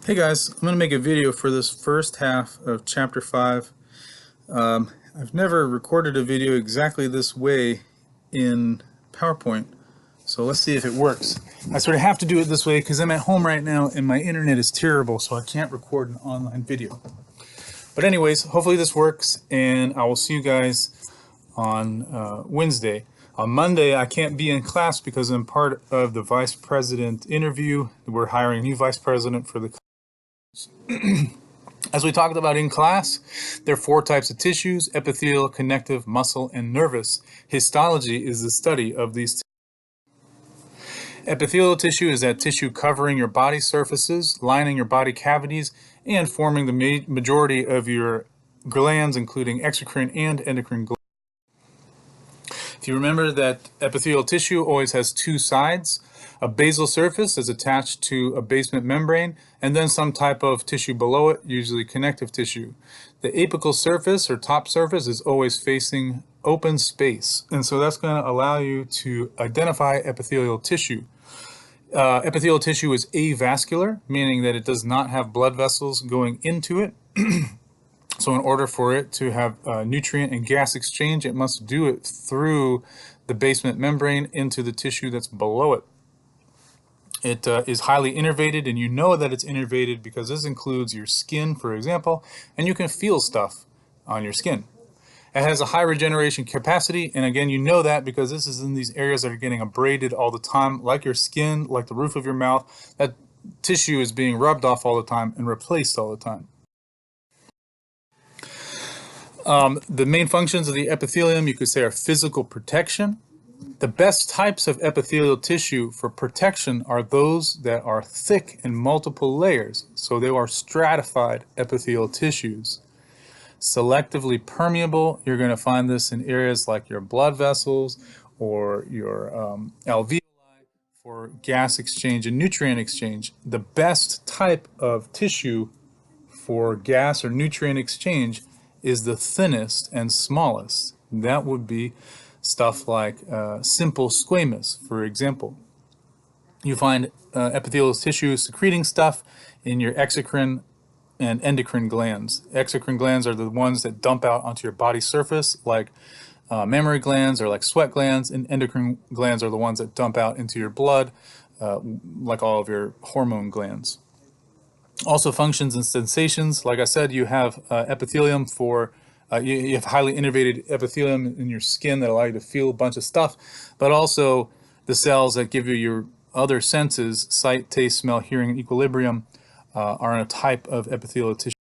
Hey guys, I'm going to make a video for this first half of Chapter 5. I've never recorded a video exactly this way in PowerPoint, so let's see if it works. I sort of have to do it this way because I'm at home right now and my internet is terrible, so I can't record an online video. But anyways, hopefully this works, and I will see you guys on Wednesday. On Monday, I can't be in class because I'm part of the vice president interview. We're hiring a new vice president for the As we talked about in class, there are 4 types of tissues: epithelial, connective, muscle, and nervous. Histology is the study of these. Epithelial tissue is that tissue covering your body surfaces, lining your body cavities, and forming the majority of your glands, including exocrine and endocrine glands. If you remember that epithelial tissue always has 2 sides. A basal surface is attached to a basement membrane, and then some type of tissue below it, usually connective tissue. The apical surface or top surface is always facing open space, and so that's going to allow you to identify epithelial tissue. Epithelial tissue is avascular, meaning that it does not have blood vessels going into it. So in order for it to have nutrient and gas exchange, it must do it through the basement membrane into the tissue that's below it. It is highly innervated, and you know that it's innervated because this includes your skin, for example, and you can feel stuff on your skin. It has a high regeneration capacity, and again, you know that because this is in these areas that are getting abraded all the time, like your skin, like the roof of your mouth. That tissue is being rubbed off all the time and replaced all the time. The main functions of the epithelium, you could say, are physical protection. The best types of epithelial tissue for protection are those that are thick in multiple layers, so they are stratified epithelial tissues. Selectively permeable, you're going to find this in areas like your blood vessels or your alveoli for gas exchange and nutrient exchange. The best type of tissue for gas or nutrient exchange is the thinnest and smallest. That would be stuff like simple squamous, for example. You find epithelial tissue secreting stuff in your exocrine and endocrine glands. Exocrine glands are the ones that dump out onto your body surface, like mammary glands or like sweat glands, and endocrine glands are the ones that dump out into your blood, like all of your hormone glands. Also functions and sensations. Like I said, you have epithelium for, you have highly innervated epithelium in your skin that allow you to feel a bunch of stuff, but also the cells that give you your other senses, sight, taste, smell, hearing, and equilibrium, are in a type of epithelial tissue.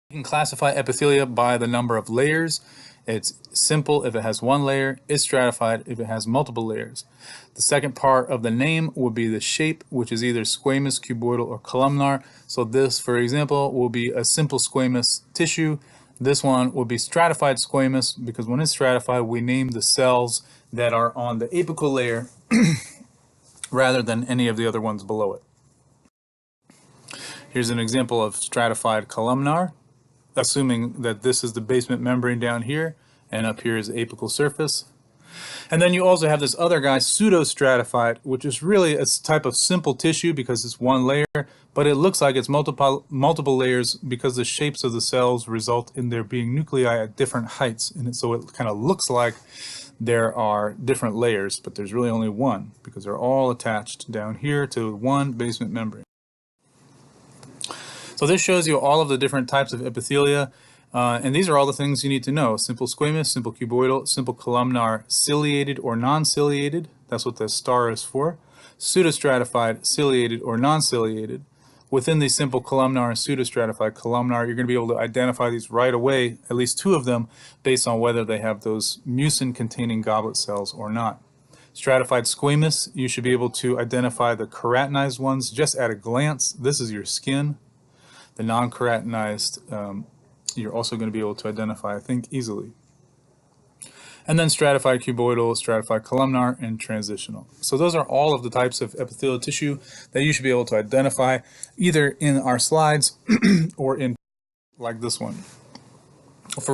You can classify epithelia by the number of layers. It's simple if it has 1 layer, it's stratified if it has multiple layers. The second part of the name will be the shape, which is either squamous, cuboidal, or columnar. So this, for example, will be a simple squamous tissue. This one will be stratified squamous because when it's stratified, we name the cells that are on the apical layer rather than any of the other ones below it. Here's an example of stratified columnar, assuming that this is the basement membrane down here, and up here is the apical surface. And then you also have this other guy, pseudostratified, which is really a type of simple tissue because it's 1 layer, but it looks like it's multiple layers because the shapes of the cells result in there being nuclei at different heights, and so it kind of looks like there are different layers, but there's really only 1 because they're all attached down here to 1 basement membrane. So this shows you all of the different types of epithelia, and these are all the things you need to know. Simple squamous, simple cuboidal, simple columnar, ciliated or non-ciliated, that's what the star is for. Pseudostratified, ciliated or non-ciliated. Within the simple columnar and pseudostratified columnar, you're going to be able to identify these right away, at least 2 of them, based on whether they have those mucin-containing goblet cells or not. Stratified squamous, you should be able to identify the keratinized ones just at a glance. This is your skin. The non-keratinized, you're also going to be able to identify, I think, easily. And then stratified cuboidal, stratified columnar, and transitional. So those are all of the types of epithelial tissue that you should be able to identify either in our slides or in like this one.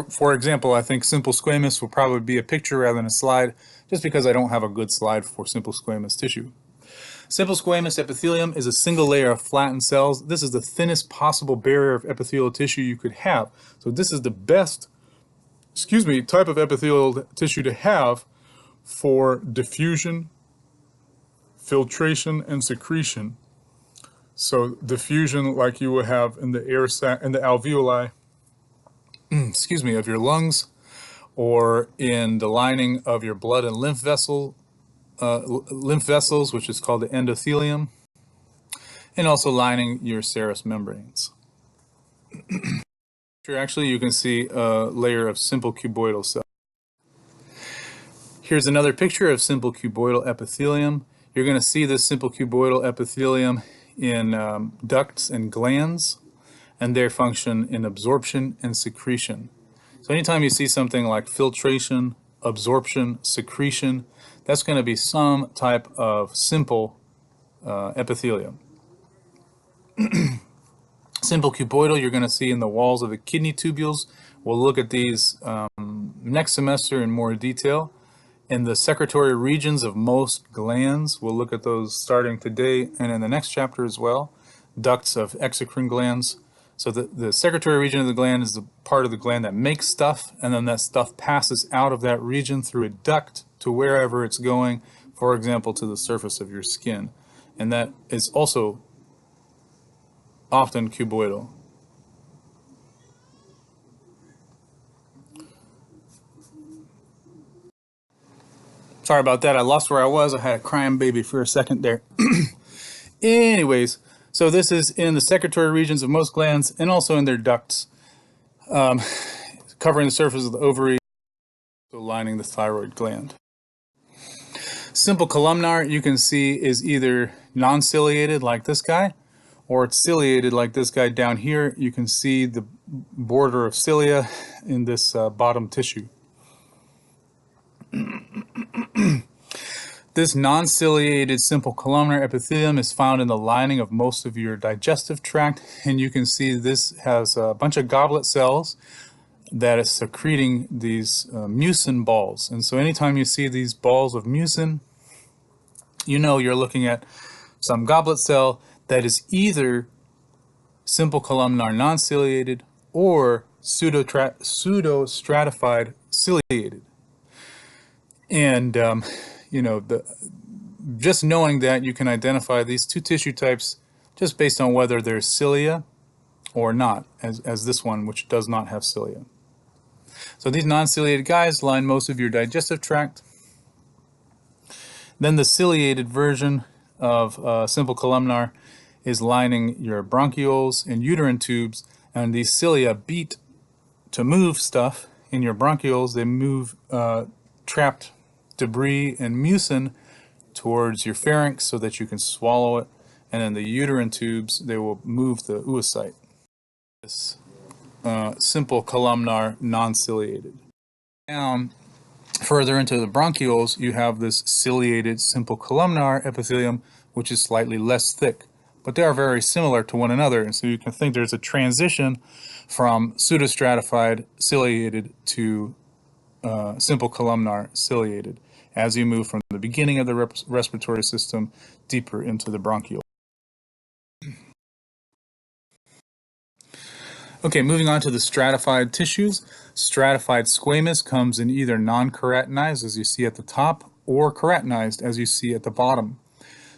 For example, I think simple squamous will probably be a picture rather than a slide, just because I don't have a good slide for simple squamous tissue. Simple squamous epithelium is a single layer of flattened cells. This is the thinnest possible barrier of epithelial tissue you could have. So this is the best, type of epithelial tissue to have for diffusion, filtration, and secretion. So diffusion, like you would have in the air sac, in the alveoli, of your lungs, or in the lining of your blood and lymph vessels, which is called the endothelium, and also lining your serous membranes. Here, actually, you can see a layer of simple cuboidal cells. Here's another picture of simple cuboidal epithelium. You're going to see this simple cuboidal epithelium in ducts and glands, and their function in absorption and secretion. So anytime you see something like filtration, absorption, secretion, that's going to be some type of simple epithelium. Simple cuboidal, you're going to see in the walls of the kidney tubules. We'll look at these next semester in more detail. In the secretory regions of most glands, we'll look at those starting today and in the next chapter as well. Ducts of exocrine glands. So the secretory region of the gland is the part of the gland that makes stuff, and then that stuff passes out of that region through a duct to wherever it's going, for example, to the surface of your skin. And that is also often cuboidal. Sorry about that. I lost where I was. I had a crying baby for a second there. Anyways, so this is in the secretory regions of most glands and also in their ducts, covering the surface of the ovary, so lining the thyroid gland. Simple columnar, you can see, is either non-ciliated like this guy, or it's ciliated like this guy down here. You can see the border of cilia in this bottom tissue. This non-ciliated simple columnar epithelium is found in the lining of most of your digestive tract, and you can see this has a bunch of goblet cells that is secreting these mucin balls. And so anytime you see these balls of mucin, you know you're looking at some goblet cell that is either simple columnar non-ciliated or pseudo-stratified ciliated. And just knowing that, you can identify these two tissue types just based on whether there's cilia or not, as this one, which does not have cilia. So these non-ciliated guys line most of your digestive tract. Then the ciliated version of simple columnar is lining your bronchioles and uterine tubes, and these cilia beat to move stuff in your bronchioles. They move trapped debris and mucin towards your pharynx so that you can swallow it, and then the uterine tubes, they will move the oocyte. This simple columnar non-ciliated. Down further into the bronchioles, you have this ciliated simple columnar epithelium, which is slightly less thick, but they are very similar to one another, and so you can think there's a transition from pseudostratified ciliated to simple columnar ciliated as you move from the beginning of the respiratory system deeper into the bronchiole. Okay, moving on to the stratified tissues. Stratified squamous comes in either non-keratinized, as you see at the top, or keratinized, as you see at the bottom.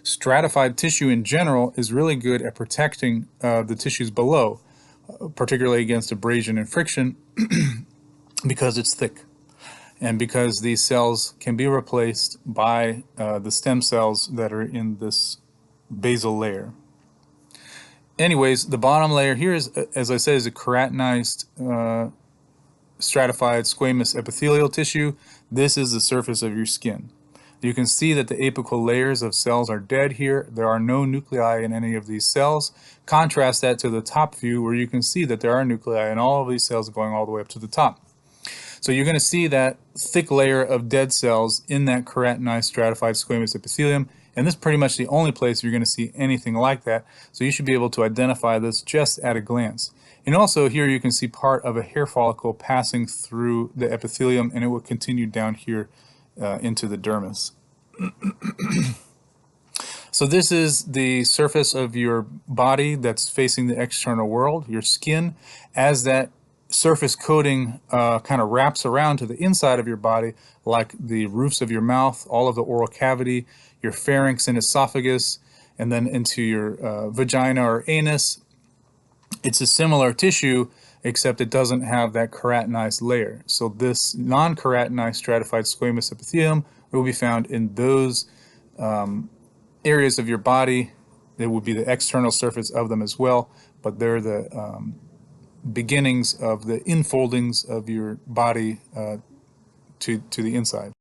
Stratified tissue in general is really good at protecting the tissues below, particularly against abrasion and friction, because it's thick, and because these cells can be replaced by the stem cells that are in this basal layer. Anyways, the bottom layer here is, as I said, is a keratinized stratified squamous epithelial tissue. This is the surface of your skin. You can see that the apical layers of cells are dead here. There are no nuclei in any of these cells. Contrast that to the top view, where you can see that there are nuclei in all of these cells going all the way up to the top. So you're going to see that thick layer of dead cells in that keratinized stratified squamous epithelium, and this is pretty much the only place you're going to see anything like that. So you should be able to identify this just at a glance. And also here you can see part of a hair follicle passing through the epithelium, and it will continue down here into the dermis. So this is the surface of your body that's facing the external world, your skin. As that surface coating kind of wraps around to the inside of your body, like the roofs of your mouth, all of the oral cavity, your pharynx and esophagus, and then into your vagina or anus, it's a similar tissue, except it doesn't have that keratinized layer. So this non-keratinized stratified squamous epithelium will be found in those areas of your body. It would be the external surface of them as well, but they're the beginnings of the infoldings of your body to the inside.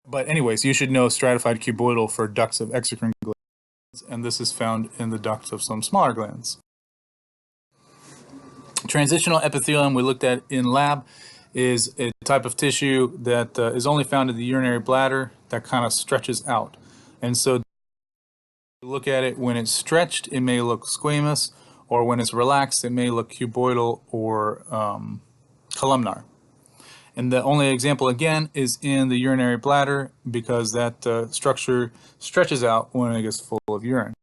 But anyways, you should know stratified cuboidal for ducts of exocrine glands, and this is found in the ducts of some smaller glands. Transitional epithelium we looked at in lab is a type of tissue that is only found in the urinary bladder that kind of stretches out. And so look at it when it's stretched, it may look squamous, or when it's relaxed, it may look cuboidal or columnar. And the only example, again, is in the urinary bladder, because that structure stretches out when it gets full of urine.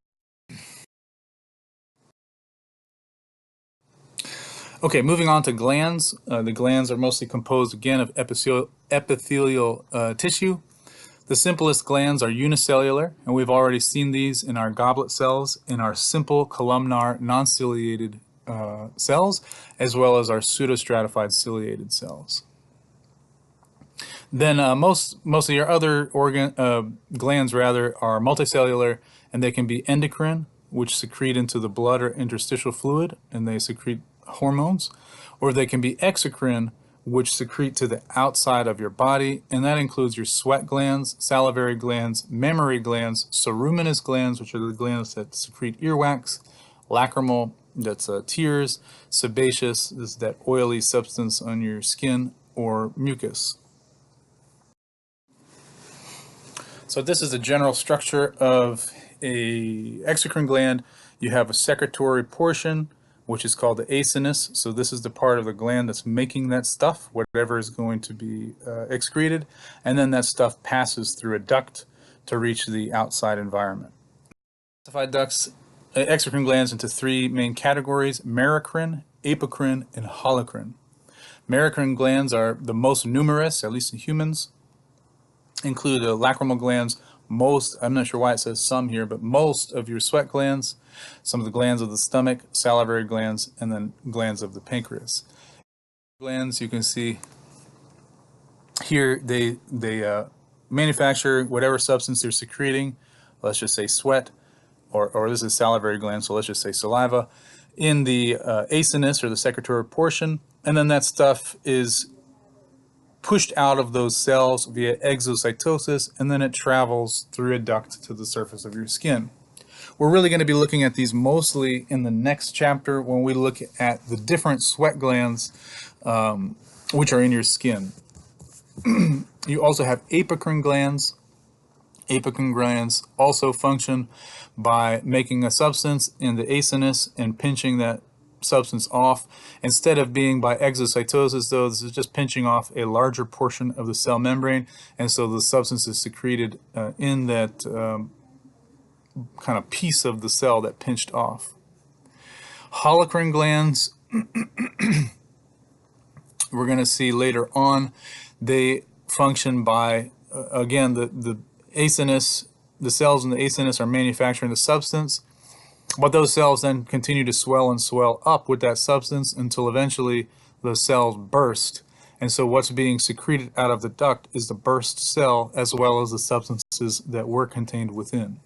Okay, moving on to glands. The glands are mostly composed, again, of epithelial tissue. The simplest glands are unicellular, and we've already seen these in our goblet cells, in our simple columnar non-ciliated cells, as well as our pseudostratified ciliated cells. Then most of your other glands are multicellular, and they can be endocrine, which secrete into the blood or interstitial fluid, and they secrete hormones, or they can be exocrine, which secrete to the outside of your body, and that includes your sweat glands, salivary glands, mammary glands, ceruminous glands, which are the glands that secrete earwax, lacrimal, that's tears, sebaceous, this is that oily substance on your skin, or mucus. So this is a general structure of a exocrine gland. You have a secretory portion, which is called the acinus. So this is the part of the gland that's making that stuff, whatever is going to be excreted, and then that stuff passes through a duct to reach the outside environment. Classified ducts, exocrine glands, into three main categories: merocrine, apocrine, and holocrine. Merocrine glands are the most numerous, at least in humans. Include lacrimal glands, I'm not sure why it says some here, but most of your sweat glands, some of the glands of the stomach, salivary glands, and then glands of the pancreas. Glands, you can see here, they manufacture whatever substance they're secreting. Let's just say sweat, or this is salivary gland, so let's just say saliva, in the acinus, or the secretory portion, and then that stuff is pushed out of those cells via exocytosis, and then it travels through a duct to the surface of your skin. We're really going to be looking at these mostly in the next chapter when we look at the different sweat glands which are in your skin. You also have apocrine glands. Apocrine glands also function by making a substance in the acinus and pinching that substance off. Instead of being by exocytosis, though, this is just pinching off a larger portion of the cell membrane, and so the substance is secreted in that kind of piece of the cell that pinched off. Holocrine glands, we're going to see later on, they function by, again, the acinus, the cells in the acinus are manufacturing the substance, but those cells then continue to swell and swell up with that substance until eventually the cells burst. And so what's being secreted out of the duct is the burst cell, as well as the substances that were contained within.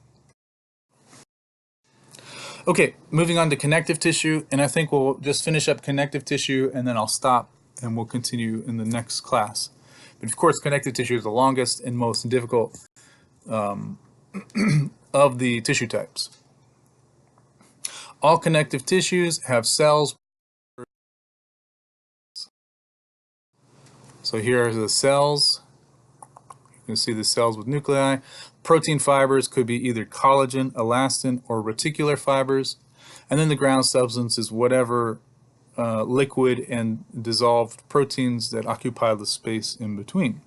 Okay, moving on to connective tissue, and I think we'll just finish up connective tissue and then I'll stop and we'll continue in the next class. But of course, connective tissue is the longest and most difficult of the tissue types. All connective tissues have cells. So here are the cells. You can see the cells with nuclei. Protein fibers could be either collagen, elastin, or reticular fibers. And then the ground substance is whatever liquid and dissolved proteins that occupy the space in between.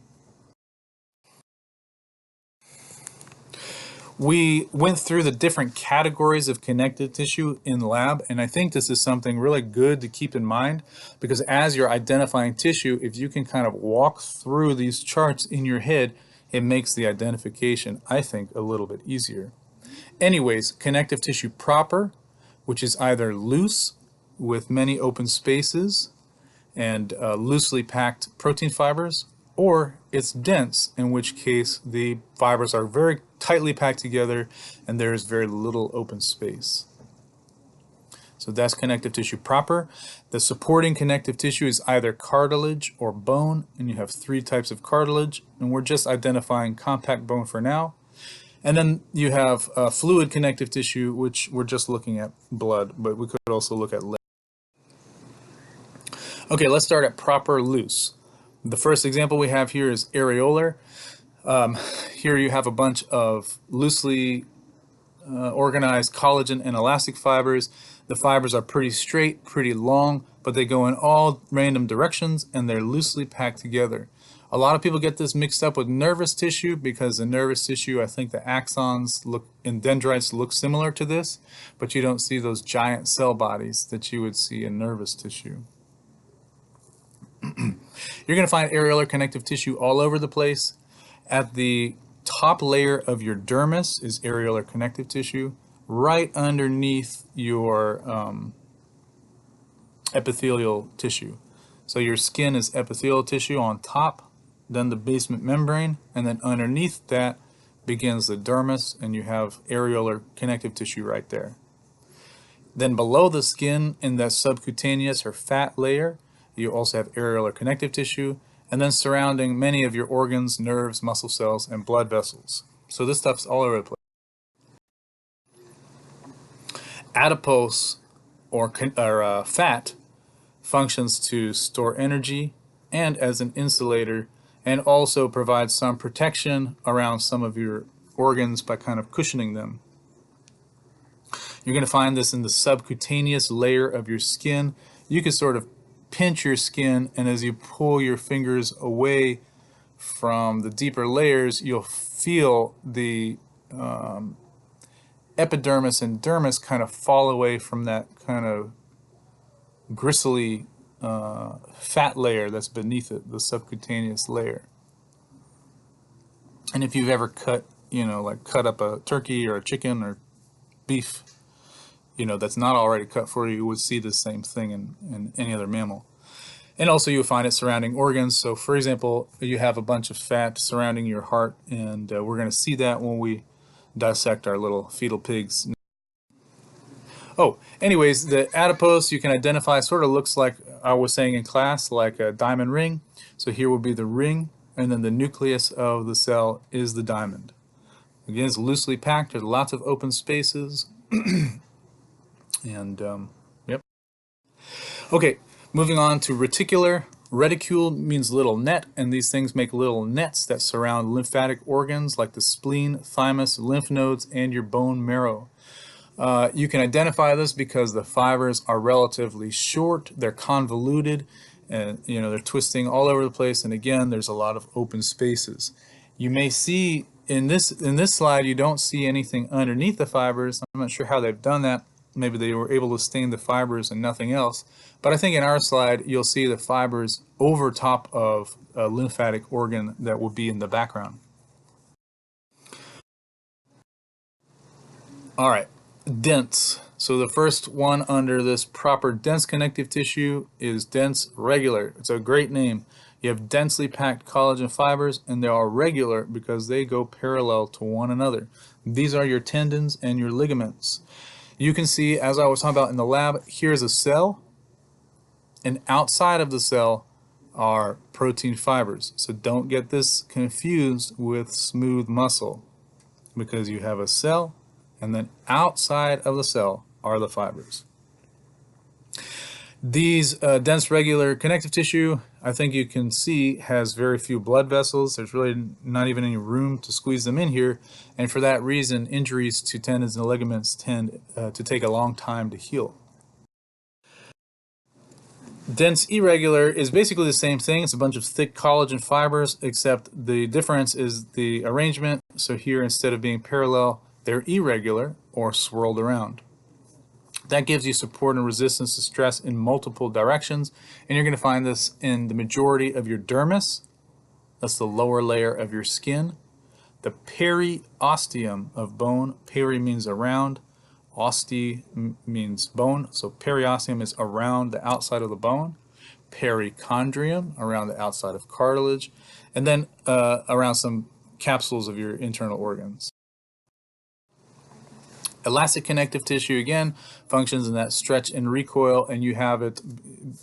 We went through the different categories of connective tissue in lab, and I think this is something really good to keep in mind, because as you're identifying tissue, if you can kind of walk through these charts in your head, it makes the identification, I think, a little bit easier. Anyways, connective tissue proper, which is either loose with many open spaces and loosely packed protein fibers, or it's dense, in which case the fibers are very tightly packed together and there is very little open space. So that's connective tissue proper. The supporting connective tissue is either cartilage or bone, and you have 3 types of cartilage, and we're just identifying compact bone for now. And then you have fluid connective tissue, which we're just looking at blood, but we could also look at liver. Okay, let's start at proper loose. The first example we have here is areolar. Here you have a bunch of loosely organized collagen and elastic fibers. The fibers are pretty straight, pretty long, but they go in all random directions and they're loosely packed together. A lot of people get this mixed up with nervous tissue because the nervous tissue, I think the axons look in dendrites look similar to this, but you don't see those giant cell bodies that you would see in nervous tissue. You're going to find areolar connective tissue all over the place. At the top layer of your dermis is areolar connective tissue. Right underneath your epithelial tissue. So your skin is epithelial tissue on top, then the basement membrane, and then underneath that begins the dermis, and you have areolar connective tissue right there. Then below the skin in the subcutaneous or fat layer, you also have areolar connective tissue, and then surrounding many of your organs, nerves, muscle cells, and blood vessels. So this stuff's all over the place. Adipose or fat functions to store energy and as an insulator, and also provides some protection around some of your organs by kind of cushioning them. You're going to find this in the subcutaneous layer of your skin. You can sort of pinch your skin, and as you pull your fingers away from the deeper layers, you'll feel the epidermis and dermis kind of fall away from that kind of gristly fat layer that's beneath it, the subcutaneous layer. And if you've ever cut up a turkey or a chicken or beef, that's not already cut for you, you would see the same thing in any other mammal. And also you'll find it surrounding organs. So for example, you have a bunch of fat surrounding your heart, and we're going to see that when we dissect our little fetal pigs. Oh, anyways, the adipose you can identify sort of looks like I was saying in class, like a diamond ring. So here would be the ring, and then the nucleus of the cell is the diamond. Again, it's loosely packed. There's lots of open spaces. And yep. Okay, moving on to reticular. Reticule means little net, and these things make little nets that surround lymphatic organs like the spleen, thymus, lymph nodes, and your bone marrow. You can identify this because the fibers are relatively short, they're convoluted, and they're twisting all over the place, and again there's a lot of open spaces. You may see in this slide you don't see anything underneath the fibers. I'm not sure how they've done that. Maybe they were able to stain the fibers and nothing else. But I think in our slide, you'll see the fibers over top of a lymphatic organ that will be in the background. All right, dense. So the first one under this proper dense connective tissue is dense regular. It's a great name. You have densely packed collagen fibers, and they are regular because they go parallel to one another. These are your tendons and your ligaments. You can see, as I was talking about in the lab, here's a cell, and outside of the cell are protein fibers. So don't get this confused with smooth muscle, because you have a cell, and then outside of the cell are the fibers. These dense regular connective tissue, I think you can see, has very few blood vessels. There's really not even any room to squeeze them in here, and for that reason injuries to tendons and ligaments tend to take a long time to heal. Dense irregular is basically the same thing. It's a bunch of thick collagen fibers, except the difference is the arrangement. So here, instead of being parallel, They're irregular or swirled around. That gives you support and resistance to stress in multiple directions, and you're going to find this in the majority of your dermis. That's the lower layer of your skin. The periosteum of bone. Peri means around. Oste means bone. So periosteum is around the outside of the bone. Perichondrium, around the outside of cartilage. And then around some capsules of your internal organs. Elastic connective tissue, again, functions in that stretch and recoil, and you have it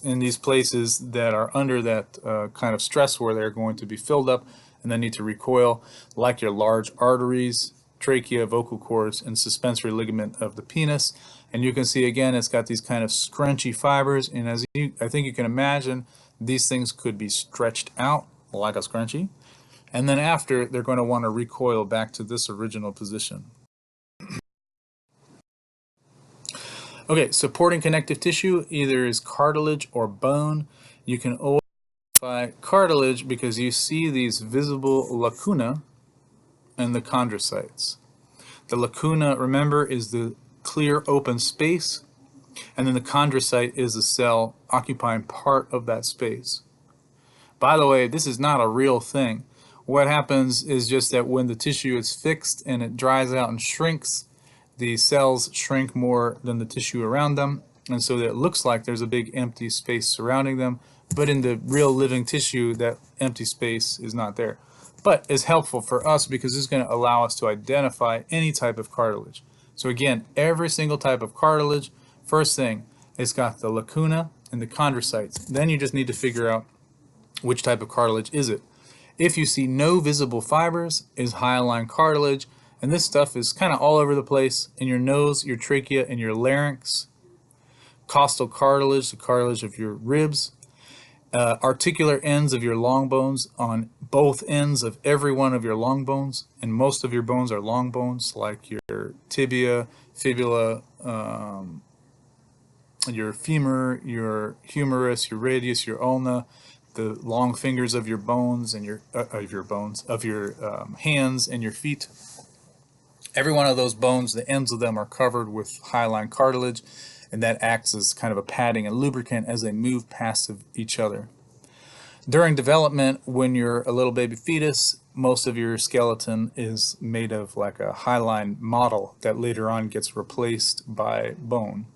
in these places that are under that kind of stress where they're going to be filled up and then need to recoil, like your large arteries, trachea, vocal cords, and suspensory ligament of the penis. And you can see, again, it's got these kind of scrunchy fibers, and as I think you can imagine, these things could be stretched out like a scrunchie, and then after, they're going to want to recoil back to this original position. Okay, supporting connective tissue either is cartilage or bone. You can always identify cartilage because you see these visible lacuna in the chondrocytes. The lacuna, remember, is the clear open space, and then the chondrocyte is the cell occupying part of that space. By the way, this is not a real thing. What happens is just that when the tissue is fixed and it dries out and shrinks, the cells shrink more than the tissue around them, and so that it looks like there's a big empty space surrounding them, but in the real living tissue, that empty space is not there. But it's helpful for us because it's going to allow us to identify any type of cartilage. So again, every single type of cartilage, first thing, it's got the lacuna and the chondrocytes. Then you just need to figure out which type of cartilage is it. If you see no visible fibers, is hyaline cartilage. And this stuff is kind of all over the place in your nose, your trachea, and your larynx. Costal cartilage, the cartilage of your ribs. Articular ends of your long bones on both ends of every one of your long bones. And most of your bones are long bones, like your tibia, fibula, your femur, your humerus, your radius, your ulna, the long fingers of your bones and your hands and your feet. Every one of those bones, the ends of them are covered with hyaline cartilage, and that acts as kind of a padding and lubricant as they move past each other. During development, when you're a little baby fetus, most of your skeleton is made of like a hyaline model that later on gets replaced by bone.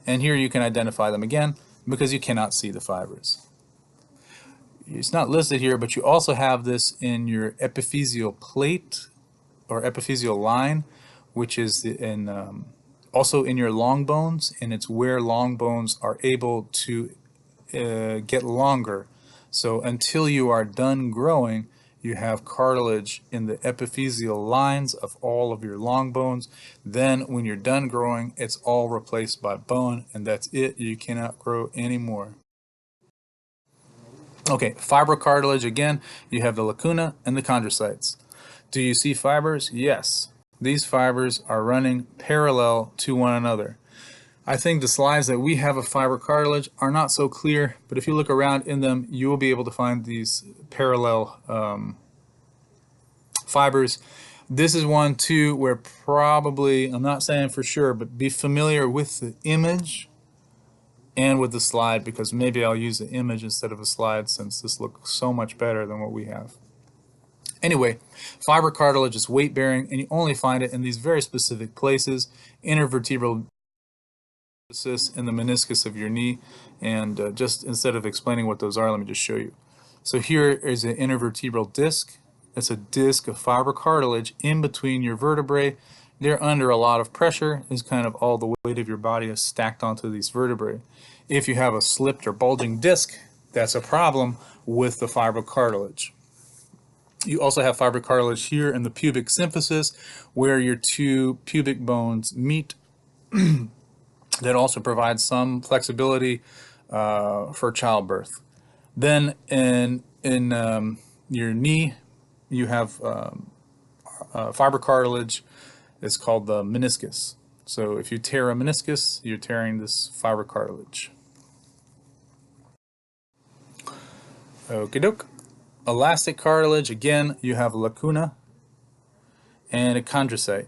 And here you can identify them again because you cannot see the fibers. It's not listed here, but you also have this in your epiphyseal plate or epiphyseal line, which is also in your long bones, and it's where long bones are able to get longer. So until you are done growing, you have cartilage in the epiphyseal lines of all of your long bones. Then when you're done growing, it's all replaced by bone, and that's it. You cannot grow anymore. Okay, fibrocartilage, again, you have the lacuna and the chondrocytes. Do you see fibers? Yes. These fibers are running parallel to one another. I think the slides that we have of fibrocartilage are not so clear, but if you look around in them, you will be able to find these parallel fibers. This is one too where probably, I'm not saying for sure, but be familiar with the image and with the slide, because maybe I'll use the image instead of a slide since this looks so much better than what we have. Anyway, fibrocartilage is weight bearing, and you only find it in these very specific places: intervertebral in the meniscus of your knee. And just instead of explaining what those are, let me just show you. So here is an intervertebral disc. It's a disc of fibrocartilage in between your vertebrae. They're under a lot of pressure, is kind of all the weight of your body is stacked onto these vertebrae. If you have a slipped or bulging disc, that's a problem with the fibrocartilage. You also have fibrocartilage here in the pubic symphysis, where your two pubic bones meet. That also provides some flexibility for childbirth. Then in your knee, you have fibrocartilage. It's called the meniscus. So if you tear a meniscus, you're tearing this fibrocartilage. Okie doke. Elastic cartilage, again, you have lacuna. and a chondrocyte.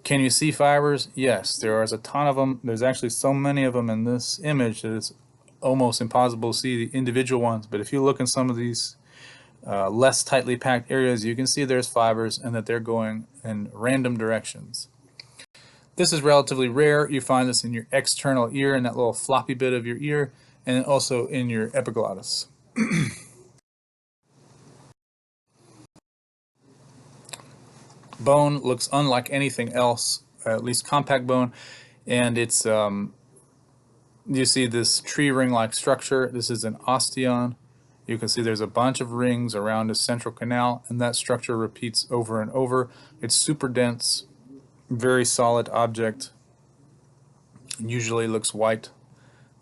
Can you see fibers? Yes, there is a ton of them. There's actually so many of them in this image that it's almost impossible to see the individual ones. But if you look in some of these less tightly packed areas, you can see there's fibers and that they're going in random directions. This is relatively rare. You find this in your external ear, in that little floppy bit of your ear, and also in your epiglottis. Bone looks unlike anything else, at least compact bone, and it's you see this tree ring-like structure. This is an osteon. You can see there's a bunch of rings around a central canal, and that structure repeats over and over. It's super dense, very solid object. Usually looks white,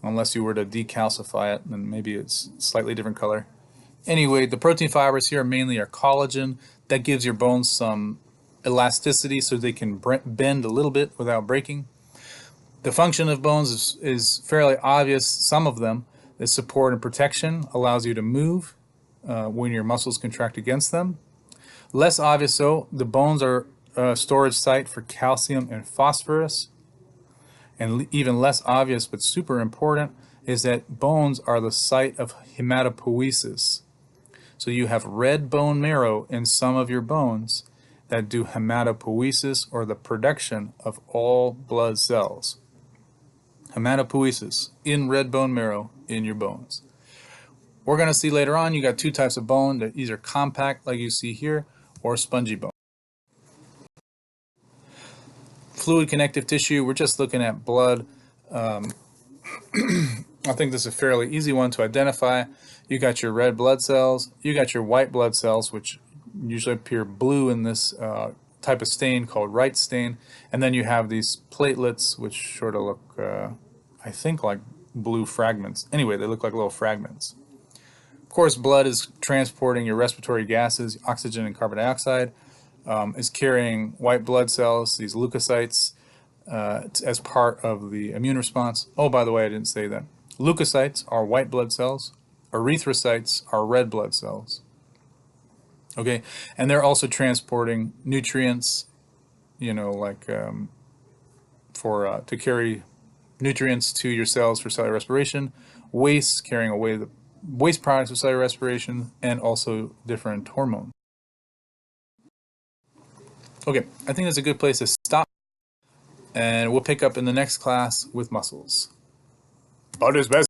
unless you were to decalcify it, then maybe it's slightly different color. Anyway, the protein fibers here mainly are collagen. That gives your bones some elasticity so they can bend a little bit without breaking. The function of bones is fairly obvious. Some of them is support and protection, allows you to move when your muscles contract against them. Less obvious though, the bones are a storage site for calcium and phosphorus. And even less obvious but super important is that bones are the site of hematopoiesis. So you have red bone marrow in some of your bones that do hematopoiesis, or the production of all blood cells. Hematopoiesis in red bone marrow in your bones. We're going to see later on you got two types of bone. They're either compact like you see here, or spongy bone. Fluid connective tissue, we're just looking at blood. I think this is a fairly easy one to identify. You got your red blood cells, you got your white blood cells, which usually appear blue in this type of stain called Wright stain, and then you have these platelets, which sort of look, I think, like blue fragments. Anyway, they look like little fragments. Of course, blood is transporting your respiratory gases, oxygen and carbon dioxide, is carrying white blood cells, these leukocytes, as part of the immune response. Oh, by the way, I didn't say that. Leukocytes are white blood cells. Erythrocytes are red blood cells. Okay, and they're also transporting nutrients, you know, like to carry nutrients to your cells for cellular respiration, waste, carrying away the waste products of cellular respiration, and also different hormones. Okay, I think that's a good place to stop, and we'll pick up in the next class with muscles. But it's best